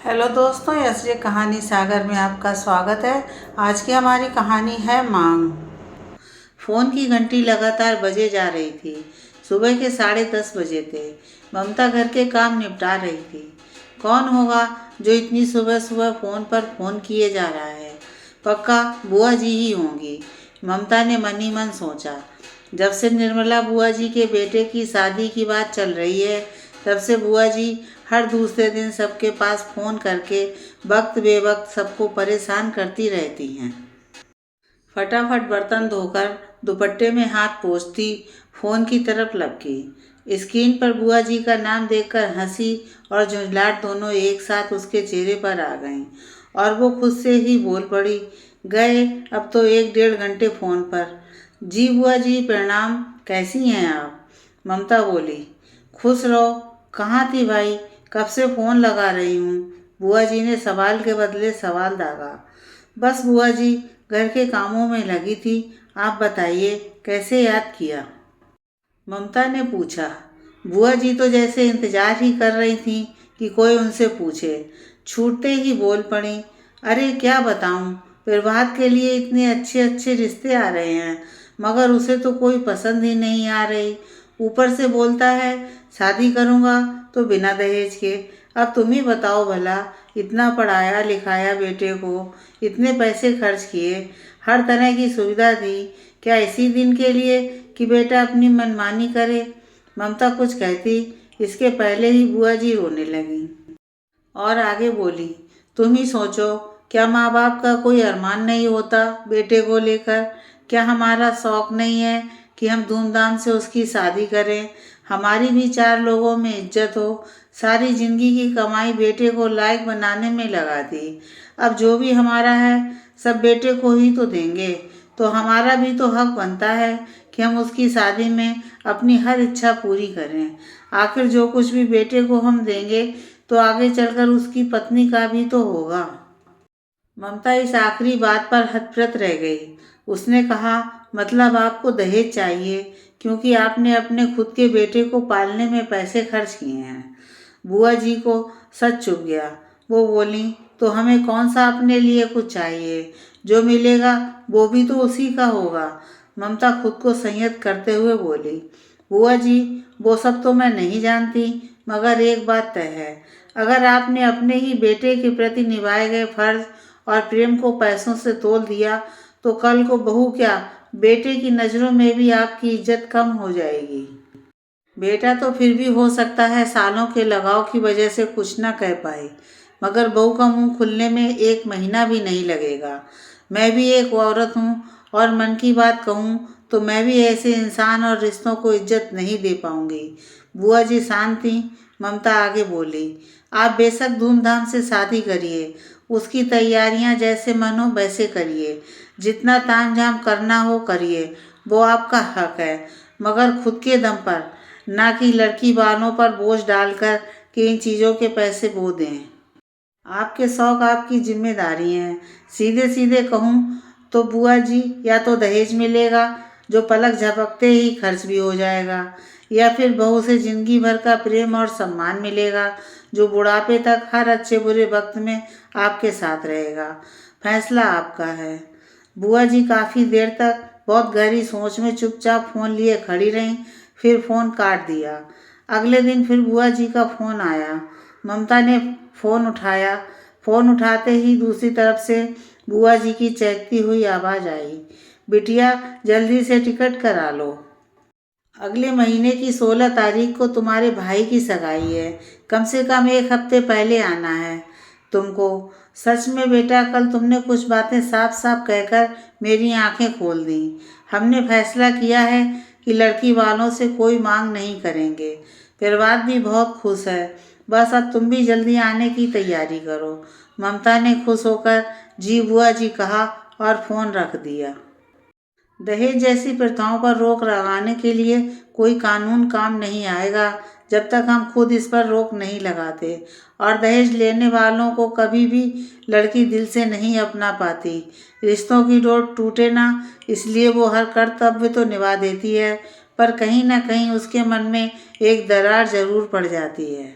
Hello दोस्तों, यशजे कहानी सागर में आपका स्वागत है। आज की हमारी कहानी है मांग। फ़ोन की घंटी लगातार बजे जा रही थी। सुबह के 10:30 बजे थे। ममता घर के काम निपटा रही थी। कौन होगा जो इतनी सुबह सुबह फ़ोन किए जा रहा है? पक्का बुआ जी ही होंगी, ममता ने मन ही मन सोचा। जब से निर्मला बुआ जी के बेटे की शादी की बात चल रही है, तब से बुआ जी हर दूसरे दिन सबके पास फ़ोन करके वक्त बेवक्त सबको परेशान करती रहती हैं। फटाफट बर्तन धोकर दुपट्टे में हाथ पोंछती फ़ोन की तरफ लपकी। स्क्रीन पर बुआ जी का नाम देखकर हंसी और झुंझलाहट दोनों एक साथ उसके चेहरे पर आ गईं और वो खुद से ही बोल पड़ी, गए अब तो 1-1.5 घंटे फ़ोन पर। जी बुआ जी प्रणाम, कैसी हैं आप? ममता बोली। खुश रहो। कहाँ थी भाई, कब से फ़ोन लगा रही हूँ। बुआ जी ने सवाल के बदले सवाल दागा। बस बुआ जी, घर के कामों में लगी थी। आप बताइए कैसे याद किया? ममता ने पूछा। बुआ जी तो जैसे इंतजार ही कर रही थी कि कोई उनसे पूछे। छूटते ही बोल पड़ी, अरे क्या बताऊं, प्रभात के लिए इतने अच्छे अच्छे रिश्ते आ रहे हैं, मगर उसे तो कोई पसंद ही नहीं आ रही। ऊपर से बोलता है शादी करूंगा तो बिना दहेज के। अब तुम ही बताओ भला, इतना पढ़ाया लिखाया बेटे को, इतने पैसे खर्च किए, हर तरह की सुविधा दी, क्या इसी दिन के लिए कि बेटा अपनी मनमानी करे? ममता कुछ कहती, इसके पहले ही बुआ जी रोने लगी और आगे बोली, तुम ही सोचो, क्या माँ बाप का कोई अरमान नहीं होता बेटे को लेकर? क्या हमारा शौक नहीं है कि हम धूमधाम से उसकी शादी करें, हमारी भी 4 लोगों में इज्जत हो? सारी जिंदगी की कमाई बेटे को लायक बनाने में लगा दी। अब जो भी हमारा है सब बेटे को ही तो देंगे, तो हमारा भी तो हक बनता है कि हम उसकी शादी में अपनी हर इच्छा पूरी करें। आखिर जो कुछ भी बेटे को हम देंगे तो आगे चलकर उसकी पत्नी का भी तो होगा। ममता इस आखिरी बात पर हतप्रत रह गई। उसने कहा, मतलब आपको दहेज चाहिए क्योंकि आपने अपने खुद के बेटे को पालने में पैसे खर्च किए हैं। बुआ जी को सच चुभ गया। वो बोली, तो हमें कौन सा अपने लिए कुछ चाहिए? जो मिलेगा वो भी तो उसी का होगा। ममता खुद को संयत करते हुए बोली, बुआ जी वो सब तो मैं नहीं जानती, मगर एक बात तय है, अगर आपने अपने ही बेटे के प्रति निभाए गए फर्ज और प्रेम को पैसों से तोल दिया तो कल को बहू क्या, बेटे की नज़रों में भी आपकी इज्जत कम हो जाएगी। बेटा तो फिर भी हो सकता है सालों के लगाव की वजह से कुछ ना कह पाए, मगर बहू का मुंह खुलने में 1 महीना भी नहीं लगेगा। मैं भी एक औरत हूँ और मन की बात कहूँ तो मैं भी ऐसे इंसान और रिश्तों को इज्जत नहीं दे पाऊंगी। बुआ जी शांत थी। ममता आगे बोली, आप बेशक धूमधाम से शादी करिए, उसकी तैयारियां जैसे मन हो वैसे करिए, जितना तामझाम करना हो करिए, वो आपका हक है, मगर खुद के दम पर, ना कि लड़की वालों पर बोझ डालकर कि इन चीज़ों के पैसे वो दें। आपके शौक आपकी जिम्मेदारी हैं। सीधे सीधे कहूँ तो बुआ जी, या तो दहेज मिलेगा जो पलक झपकते ही खर्च भी हो जाएगा, या फिर बहू से जिंदगी भर का प्रेम और सम्मान मिलेगा जो बुढ़ापे तक हर अच्छे बुरे वक्त में आपके साथ रहेगा। फैसला आपका है। बुआ जी काफ़ी देर तक बहुत गहरी सोच में चुपचाप फ़ोन लिए खड़ी रहीं, फिर फ़ोन काट दिया। अगले दिन फिर बुआ जी का फ़ोन आया। ममता ने फ़ोन उठाया। फ़ोन उठाते ही दूसरी तरफ से बुआ जी की चहकती हुई आवाज़ आई, बिटिया जल्दी से टिकट करा लो, अगले महीने की 16 तारीख को तुम्हारे भाई की सगाई है, कम से कम 1 हफ्ते पहले आना है तुमको। सच में बेटा, कल तुमने कुछ बातें साफ साफ कहकर मेरी आंखें खोल दी। हमने फैसला किया है कि लड़की वालों से कोई मांग नहीं करेंगे। प्रभात भी बहुत खुश है। बस अब तुम भी जल्दी आने की तैयारी करो। ममता ने खुश होकर जी बुआ जी कहा और फ़ोन रख दिया। दहेज जैसी प्रथाओं पर रोक लगाने के लिए कोई कानून काम नहीं आएगा जब तक हम खुद इस पर रोक नहीं लगाते, और दहेज लेने वालों को कभी भी लड़की दिल से नहीं अपना पाती। रिश्तों की डोर टूटे ना, इसलिए वो हर कर्तव्य तो निभा देती है, पर कहीं ना कहीं उसके मन में एक दरार जरूर पड़ जाती है।